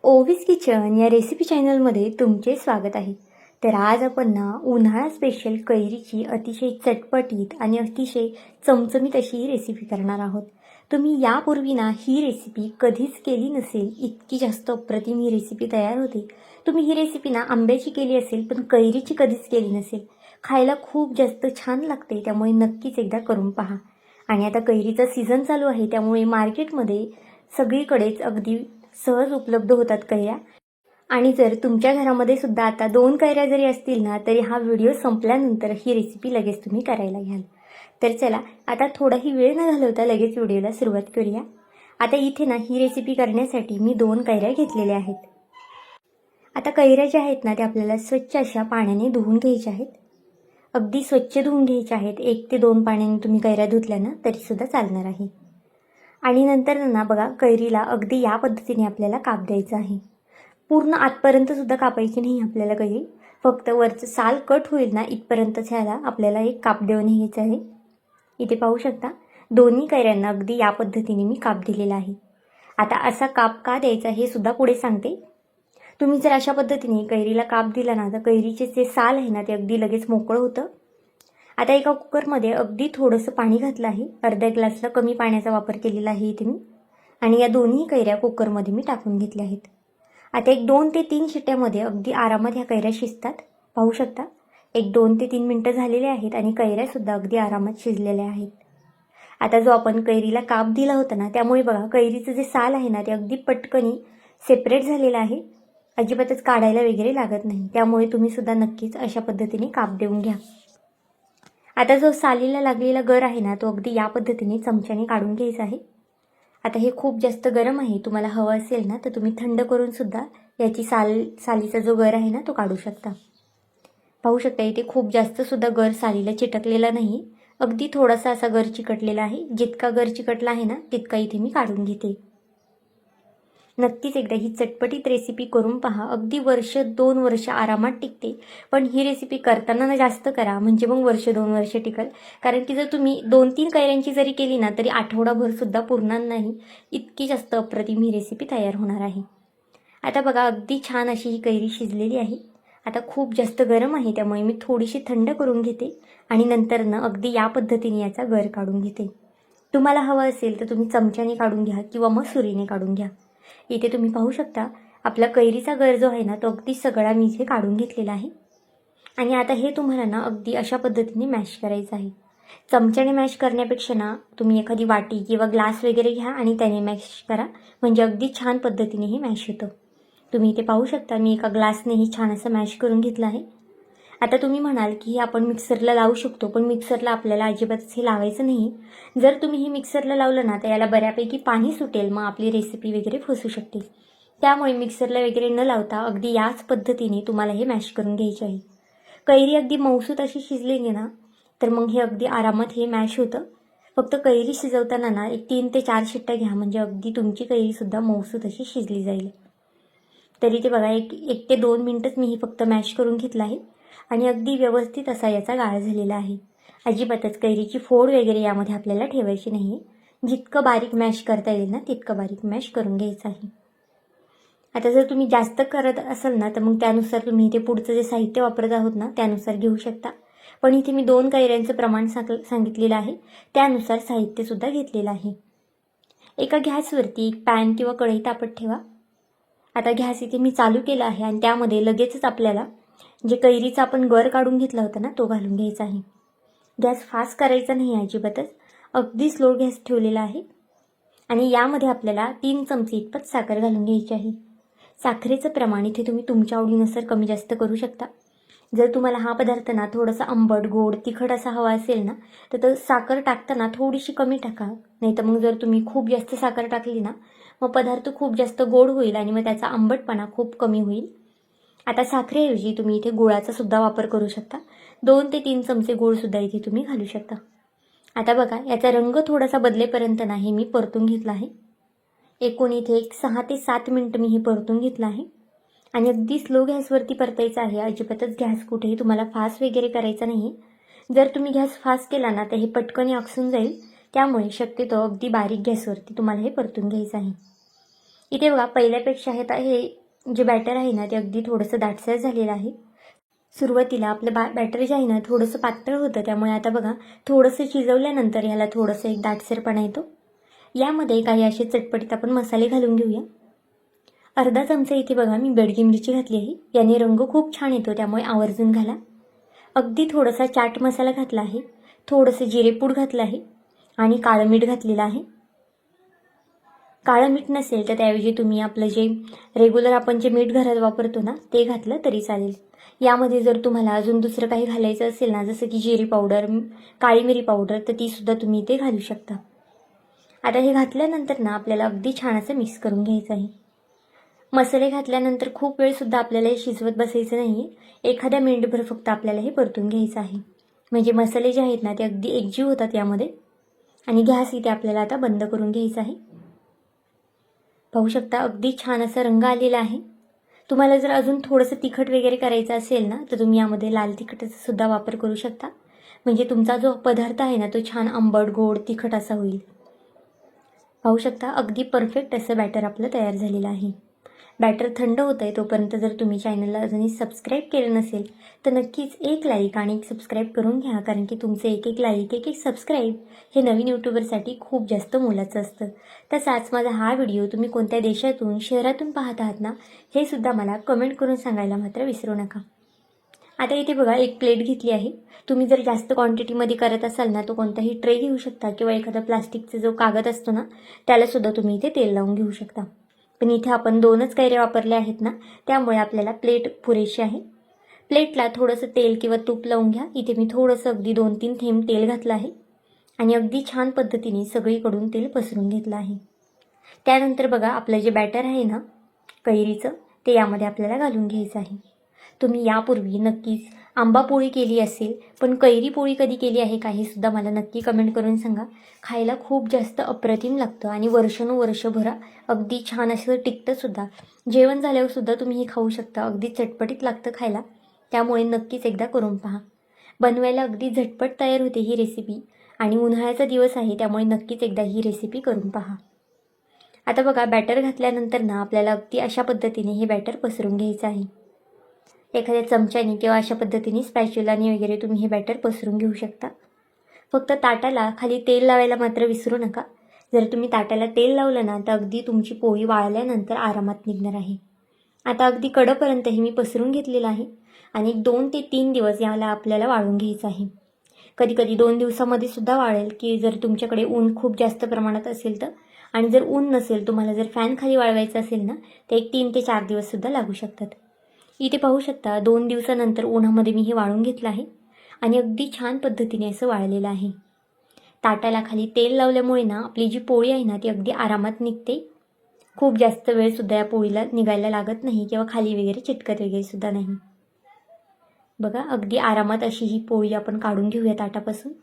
ओवीज kitchen या recipe चॅनलमध्ये तुमचे स्वागत आहे. तर आज आपण उन्हाळा स्पेशल कैरीची अतिशय चटपटीत आणि अतिशय चमचमीत अशी ही रेसिपी करणार आहोत. तुम्ही यापूर्वी ही रेसिपी कधीच केली नसेल, इतकी जास्त अप्रतिम ही रेसिपी तयार होते. तुम्ही ही रेसिपी आंब्याची केली असेल पण कैरीची कधीच केली नसेल. खायला खूप जास्त छान लागते, त्यामुळे नक्कीच एकदा करून पहा. आणि आता कैरीचा सीझन चालू आहे, त्यामुळे मार्केटमध्ये सगळीकडेच अगदी सहज उपलब्ध होतात कैऱ्या. आणि जर तुमच्या घरामध्ये सुद्धा आता 2 कैऱ्या जरी असतील तरी हा व्हिडिओ संपल्यानंतर ही रेसिपी लगेच तुम्ही करायला घ्याल. तर चला आता थोडाही वेळ न घालवता लगेच व्हिडिओला सुरुवात करूया. आता इथे ही रेसिपी करण्यासाठी मी 2 कैऱ्या घेतलेल्या आहेत. आता कैऱ्या ज्या आहेत त्या आपल्याला स्वच्छ अशा पाण्याने धुवून घ्यायच्या आहेत. अगदी स्वच्छ धुवून घ्यायच्या आहेत. 1 ते 2 पाण्याने तुम्ही कैऱ्या धुतल्या तरीसुद्धा चालणार आहे. आणि नंतर बघा, कैरीला अगदी या पद्धतीने आपल्याला काप द्यायचं आहे. पूर्ण आतपर्यंत सुद्धा कापायची नाही आपल्याला कैरी, फक्त वरचं साल कट होईल इथपर्यंतच ह्याला आपल्याला एक काप देऊन घ्यायचं आहे. इथे पाहू शकता, दोन्ही कैऱ्यांना अगदी या पद्धतीने मी काप दिलेला आहे. आता असा काप का द्यायचा हे सुद्धा पुढे सांगते. तुम्ही जर अशा पद्धतीने कैरीला काप दिला तर कैरीचे जे साल आहे ते अगदी लगेच मोकळं होतं. आता एका कुकरमध्ये अगदी थोडंसं पाणी घातलं आहे. अर्ध्या ग्लासला कमी पाण्याचा वापर केलेला आहे इथे मी. आणि या दोन्ही कैऱ्या कुकरमध्ये मी टाकून घेतल्या आहेत. आता 1-2 ते 3 शिट्ट्यामध्ये अगदी आरामात ह्या कैऱ्या शिजतात. पाहू शकता, 1-2 ते 3 मिनटं झालेले आहेत आणि कैऱ्यासुद्धा अगदी आरामात शिजलेल्या आहेत. आता जो आपण कैरीला काप दिला होता त्यामुळे बघा, कैरीचं जे साल आहे ते अगदी पटकनी सेपरेट झालेलं आहे. अजिबातच काढायला वगैरे लागत नाही. त्यामुळे तुम्ही सुद्धा नक्कीच अशा पद्धतीने काप देऊन घ्या. आता जो सालीला लागलेला गर आहे तो अगदी या पद्धतीने चमच्याने काढून घ्यायचा आहे. आता हे खूप जास्त गरम आहे. तुम्हाला हवं असेल तर तुम्ही थंड करून सुद्धा याची सालीचा जो गर आहे तो काढू शकता. पाहू शकता, इथे खूप जास्त सुद्धा गर सालीला चिटकलेला नाही. अगदी थोडासा असा गर चिकटलेला आहे. जितका गर चिकटला आहे तितका इथे मी काढून घेते. नक्कीच एकदा ही चटपटीत रेसिपी करून पहा. अगदी 1-2 वर्ष आरामात टिकते. पण ही रेसिपी करताना जास्त करा, म्हणजे मग 1-2 वर्ष टिकल. कारण की जर तुम्ही 2-3 कैऱ्यांची जरी केली तरी आठवडाभर सुद्धा पुरणार नाही. इतकी जास्त अप्रतिम ही रेसिपी तयार होणार आहे. आता बघा, अगदी छान अशी ही कैरी शिजलेली आहे. आता खूप जास्त गरम आहे, त्यामुळे मी थोडीशी थंड करून घेते आणि नंतर अगदी या पद्धतीने याचा गर काढून घेते. तुम्हाला हवं असेल तर तुम्ही चमच्याने काढून घ्या किंवा मग सुरीने काढून घ्या. इथे तुम्ही पाहू शकता, आपला कैरीचा गर जो आहे तो अगदी सगळा मी इथे काढून घेतलेला आहे. आणि आता हे तुम्हाला अगदी अशा पद्धतीने मॅश करायचं आहे. चमच्याने मॅश करण्यापेक्षा तुम्ही एखादी वाटी किंवा ग्लास वगैरे घ्या आणि त्याने मॅश करा, म्हणजे अगदी छान पद्धतीने हे मॅश होतं. तुम्ही इथे पाहू शकता, मी एका ग्लासनेही छान असं मॅश करून घेतलं आहे. आता तुम्ही म्हणाल की हे आपण मिक्सरला लावू शकतो, पण मिक्सरला आपल्याला अजिबातच हे लावायचं नाही. जर तुम्ही हे मिक्सरला लावलं तर याला बऱ्यापैकी पाणी सुटेल, मग आपली रेसिपी वगैरे फसू शकते. त्यामुळे मिक्सरला वगैरे न लावता अगदी याच पद्धतीने तुम्हाला हे मॅश करून घ्यायचे आहे. कैरी अगदी मऊसूत अशी शिजलेली तर मग हे अगदी आरामात हे मॅश होतं. फक्त कैरी शिजवताना 3 ते 4 शिट्ट्या घ्या, म्हणजे अगदी तुमची कैरीसुद्धा मऊसूत अशी शिजली जाईल. तरी ते बघा, 1 ते 2 मिनटंच मी ही फक्त मॅश करून घेतलं आहे आणि अगदी व्यवस्थित असा याचा गाळ झालेला आहे. अजिबातच कैरीची फोड वगैरे यामध्ये आपल्याला ठेवायची नाही. जितकं बारीक मॅश करता येईल तितकं बारीक मॅश करून घ्यायचं आहे. आता जर तुम्ही जास्त करत असाल तर मग त्यानुसार तुम्ही इथे पुढचं जे साहित्य वापरत आहोत त्यानुसार घेऊ शकता. पण इथे मी 2 कैऱ्यांचं प्रमाण सांगितलेलं आहे, त्यानुसार साहित्यसुद्धा घेतलेलं आहे. एका गॅसवरती एक पॅन किंवा कढई तापत ठेवा. आता गॅस इथे मी चालू केला आहे आणि त्यामध्ये लगेचच आपल्याला जे कैरीचा आपण गर काढून घेतला होता तो घालून घ्यायचा आहे. गॅस फास्ट करायचा नाही अजिबातच, अगदी स्लो गॅस ठेवलेला आहे. आणि यामध्ये आपल्याला 3 चमचे इतपत साखर घालून घ्यायची आहे. साखरेचं प्रमाण इथे तुम्ही तुमच्या आवडीनुसार कमी जास्त करू शकता. जर तुम्हाला हा पदार्थ थोडासा आंबट, गोड, तिखट असा हवा असेल तर साखर टाकताना थोडीशी कमी टाका. नाही तर मग जर तुम्ही खूप जास्त साखर टाकली मग पदार्थ खूप जास्त गोड होईल आणि मग त्याचा आंबटपणा खूप कमी होईल. आता साखरेऐवजी तुम्ही इथे गुळाचा सुद्धा वापर करू शकता. 2 ते 3 चमचे गुळसुद्धा इथे तुम्ही घालू शकता. आता बघा, याचा रंग थोडासा बदलेपर्यंत हे मी परतून घेतला आहे. एकूण इथे 6 ते 7 मिनटं मी हे परतून घेतलं आहे. आणि अगदी स्लो गॅसवरती परतायचं आहे. अजिबातच गॅस कुठेही तुम्हाला फास्ट वगैरे करायचा नाही. जर तुम्ही गॅस फास्ट केला तर हे पटकन आकसून जाईल. त्यामुळे शक्यतो अगदी बारीक गॅसवरती तुम्हाला हे परतून घ्यायचं आहे. इथे बघा पहिल्यापेक्षा हे जे बॅटर आहे ना ते अगदी थोडंसं दाटसर झालेलं आहे. सुरुवातीला आपलं बॅटर जे आहे ना थोडंसं पातळ होतं, त्यामुळे आता बघा थोडंसं शिजवल्यानंतर ह्याला थोडंसं एक दाटसरपणा येतो. यामध्ये काही असे चटपटीत आपण मसाले घालून घेऊया. अर्धा चमचा इथे बघा मी बेडगी मिरची घातली आहे. याने रंग खूप छान येतो, त्यामुळे आवर्जून घाला. अगदी थोडासा चाट मसाला घातला आहे, थोडंसं जिरेपूड घातलं आहे आणि काळं मीठ घातलेलं आहे. काळं मीठ नसेल तर त्याऐवजी तुम्ही आपलं जे रेग्युलर आपण जे मीठ घरात वापरतो ना ते घातलं तरी चालेल. यामध्ये जर तुम्हाला अजून दुसरं काही घालायचं असेल ना, जसं की जिरी पावडर, काळी मिरी पावडर, तर तीसुद्धा तुम्ही इथे घालू शकता. आता हे घातल्यानंतर ना आपल्याला अगदी छान असं मिक्स करून घ्यायचं आहे. मसाले घातल्यानंतर खूप वेळसुद्धा आपल्याला हे शिजवत बसायचं नाही आहे. एखाद्या मिनिटभर फक्त आपल्याला हे परतून घ्यायचं आहे, म्हणजे मसाले जे आहेत ना ते अगदी एकजीव होतात यामध्ये. आणि गॅस इथे आपल्याला आता बंद करून घ्यायचा आहे. पाहू शकता अगदी छान असा रंग आलेला आहे. तुम्हाला जर अजून थोडंसं तिखट वगैरे करायचं असेल ना तर तुम्ही यामध्ये लाल तिखटाचा सुद्धा वापर करू शकता, म्हणजे तुमचा जो पदार्थ आहे ना तो छान आंबट गोड तिखट असा होईल. पाहू शकता अगदी परफेक्ट असं बॅटर आपलं तयार झालेलं आहे. बॅटर थंड होत आहे तोपर्यंत जर तुम्ही चॅनलला अजूनही सबस्क्राईब केलं नसेल तर नक्कीच एक लाईक आणि सबस्क्राईब करून घ्या, कारण की तुमचे एक लाईक एक सबस्क्राईब हे नवीन यूट्यूबरसाठी खूप जास्त मोलाचं असतं. तसाच माझा हा व्हिडिओ तुम्ही कोणत्या देशातून शहरातून पाहत आहात ना हे सुद्धा मला कमेंट करून सांगायला मात्र विसरू नका. आता इथे बघा एक प्लेट घेतली आहे. तुम्ही जर जास्त क्वांटिटीमध्ये करत असाल ना तो कोणताही ट्रे घेऊ शकता किंवा एखादा प्लास्टिकचा जो कागद असतो ना त्यालासुद्धा तुम्ही इथे तेल लावून घेऊ शकता. पण इथे आपण 2च कैऱ्या वापरल्या आहेत ना, त्यामुळे आपल्याला प्लेट पुरेशी आहे. प्लेटला थोडंसं तेल किंवा तूप लावून घ्या. इथे मी थोडंसं अगदी 2-3 थेंब तेल घातलं आहे आणि अगदी छान पद्धतीने सगळीकडून तेल पसरून घेतलं आहे. त्यानंतर बघा आपलं जे बॅटर आहे ना कैरीचं ते यामध्ये आपल्याला घालून घ्यायचं आहे. तुम्ही यापूर्वी नक्कीच आंबा पोळी केली असेल, पण कैरी पोळी कधी केली आहे का हे सुद्धा मला नक्की कमेंट करून सांगा. खायला खूप जास्त अप्रतिम लागतं आणि वर्षानुवर्षभर अगदी छान असं टिकतंसुद्धा. जेवण झाल्यावर सुद्धा तुम्ही हे खाऊ शकता. अगदी चटपटीत लागतं खायला, त्यामुळे नक्कीच एकदा करून पहा. बनवायला अगदी झटपट तयार होते ही रेसिपी आणि उन्हाळ्याचा दिवस आहे त्यामुळे नक्कीच एकदा ही रेसिपी करून पहा. आता बघा बॅटर घातल्यानंतर ना आपल्याला अगदी अशा पद्धतीने हे बॅटर पसरून घ्यायचं आहे. एखाद्या चमच्याने किंवा अशा पद्धतीने स्पॅच्युलाने वगैरे तुम्ही हे बॅटर पसरून घेऊ शकता. फक्त ताटाला खाली तेल लावायला मात्र विसरू नका. जर तुम्ही ताटाला तेल लावलं ना तर अगदी तुमची पोळी वाळल्यानंतर आरामात निघणार आहे. आता अगदी कडपर्यंत हे मी पसरून घेतलेलं आहे आणि 2 ते 3 दिवस याला आपल्याला वाळून घ्यायचं आहे. कधी 2 दिवसामध्ये सुद्धा वाळेल, की जर तुमच्याकडे ऊन खूप जास्त प्रमाणात असेल तर. आणि जर ऊन नसेल, तुम्हाला जर फॅन खाली वाळवायचं असेल ना तर एक 3 ते 4 दिवससुद्धा लागू शकतात. इथे पाहू शकता 2 दिवसानंतर उन्हामध्ये मी हे वाळून घेतलं आहे आणि अगदी छान पद्धतीने असं वाळलेलं आहे. ताटाला खाली तेल लावल्यामुळे ना आपली जी पोळी आहे ना ती अगदी आरामात निघते. खूप जास्त वेळसुद्धा या पोळीला निघायला लागत नाही किंवा खाली वगैरे चिटकत वगैरे सुद्धा नाही. बघा अगदी आरामात अशी ही पोळी आपण काढून घेऊया ताटापासून.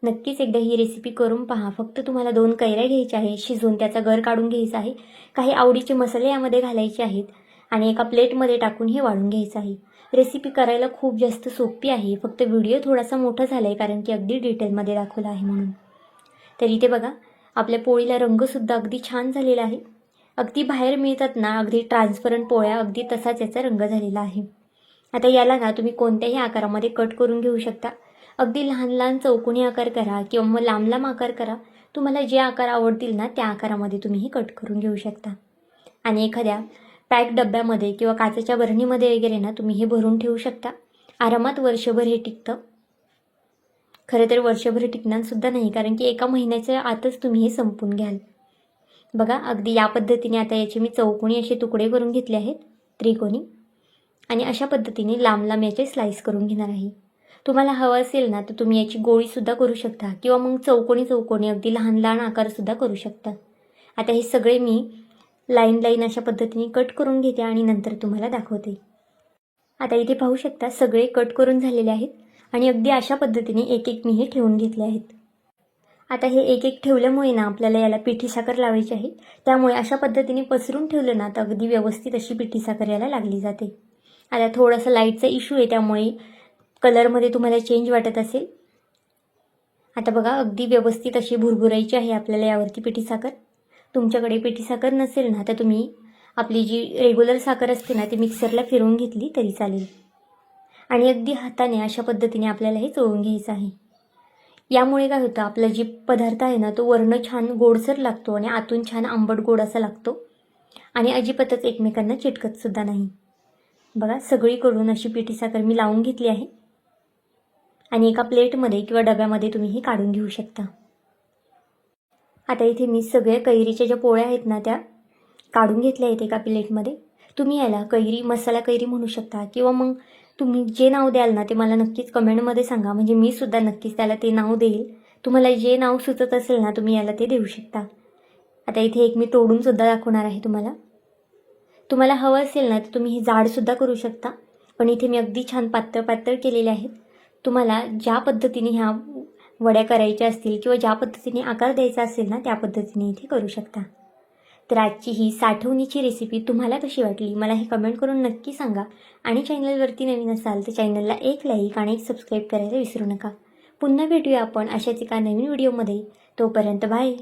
नक्कीच एकदा ही रेसिपी करून पहा. फक्त तुम्हाला 2 कैऱ्या घ्यायच्या आहे, शिजवून त्याचा गर काढून घ्यायचा आहे. काही आवडीचे मसाले यामध्ये घालायचे आहेत आणि एका प्लेटमध्ये टाकून हे वाढून घ्यायचं आहे. रेसिपी करायला खूप जास्त सोपी आहे. फक्त व्हिडिओ थोडासा मोठा झाला आहे कारण की अगदी डिटेलमध्ये दाखवला आहे म्हणून. तर इथे बघा आपल्या पोळीला रंगसुद्धा अगदी छान झालेला आहे. अगदी बाहेर मिळतात ना अगदी ट्रान्सपरंट पोळ्या, अगदी तसाच याचा रंग झालेला आहे. आता याला ना तुम्ही कोणत्याही आकारामध्ये कट करून घेऊ शकता. अगदी लहान लहान चौकोनी आकार करा किंवा मग लांब लांब आकार करा. तुम्हाला जे आकार आवडतील ना त्या आकारामध्ये तुम्ही हे कट करून घेऊ शकता. आणि एखाद्या पॅक डब्यामध्ये किंवा काचेच्या बरणीमध्ये वगैरे ना तुम्ही हे भरून ठेवू शकता. आरामात वर्षभर हे टिकतं. खरं तर वर्षभर टिकणारसुद्धा नाही, कारण की 1 महिन्याच्या आतच तुम्ही हे संपवून घ्याल. बघा अगदी या पद्धतीने आता याचे मी चौकोनी असे तुकडे करून घेतले आहेत, त्रिकोणी, आणि अशा पद्धतीने लांब लांब याचे स्लाईस करून घेणार आहे. तुम्हाला हवं असेल ना तर तुम्ही याची गोळीसुद्धा करू शकता किंवा मग चौकोनी अगदी लहान लहान आकारसुद्धा करू शकता. आता हे सगळे मी लाईन अशा पद्धतीने कट करून घेते आणि नंतर तुम्हाला दाखवते. आता इथे पाहू शकता सगळे कट करून झालेले आहेत आणि अगदी अशा पद्धतीने एक मी हे ठेवून घेतले आहेत. आता हे एक ठेवल्यामुळे ना आपल्याला याला पिठी साखर लावायची आहे. त्यामुळे अशा पद्धतीने पसरून ठेवलं ना तर अगदी व्यवस्थित अशी पिठी साखर याला लागली जाते. आता थोडासा लाईटचा इश्यू आहे त्यामुळे कलरमध्ये तुम्हाला चेंज वाटत असेल. आता बघा अगदी व्यवस्थित अशी भुरभुरायची आहे आपल्याला यावरती पिठी साखर. तुमच्याकडे पिठी साखर नसेल ना तर तुम्ही आपली जी रेग्युलर साखर असते ना ती मिक्सरला फिरवून घेतली तरी चालेल. आणि अगदी हाताने अशा पद्धतीने आपल्याला हे चोळून घ्यायचं आहे. यामुळे काय होतं, आपला जी पदार्थ आहे ना तो वरनं छान गोडसर लागतो आणि आतून छान आंबट गोड असा लागतो आणि अजिबातच एकमेकांना चिटकतसुद्धा नाही. बघा, सगळीकडून अशी पिठी साखर मी लावून घेतली आहे आणि एका प्लेटमध्ये किंवा डब्यामध्ये तुम्ही हे काढून घेऊ शकता. आता इथे मी सगळ्या कैरीच्या ज्या पोळ्या आहेत ना त्या काढून घेतल्या आहेत एका प्लेटमध्ये. तुम्ही याला कैरी मसाला कैरी म्हणू शकता किंवा मग तुम्ही जे नाव द्याल ना ते मला नक्कीच कमेंटमध्ये सांगा, म्हणजे मी सुद्धा नक्कीच त्याला ते नाव देईल. तुम्हाला जे नाव सुचत असेल ना तुम्ही याला ते देऊ शकता. आता इथे एक मी तोडूनसुद्धा दाखवणार आहे तुम्हाला. तुम्हाला हवं असेल ना तर तुम्ही हे जाडसुद्धा करू शकता, पण इथे मी अगदी छान पातळ पातळ केलेले आहेत. तुम्हाला ज्या पद्धतीने ह्या वड्या करायच्या असतील किंवा ज्या पद्धतीने आकार द्यायचा असेल ना त्या पद्धतीने इथे करू शकता. तर आजची ही साठवणीची रेसिपी तुम्हाला कशी वाटली मला हे कमेंट करून नक्की सांगा. आणि चॅनलवरती नवीन असाल तर चॅनलला एक लाईक आणि एक सबस्क्राईब करायला विसरू नका. पुन्हा भेटूया आपण अशाच एका नवीन व्हिडिओमध्ये. तोपर्यंत बाय.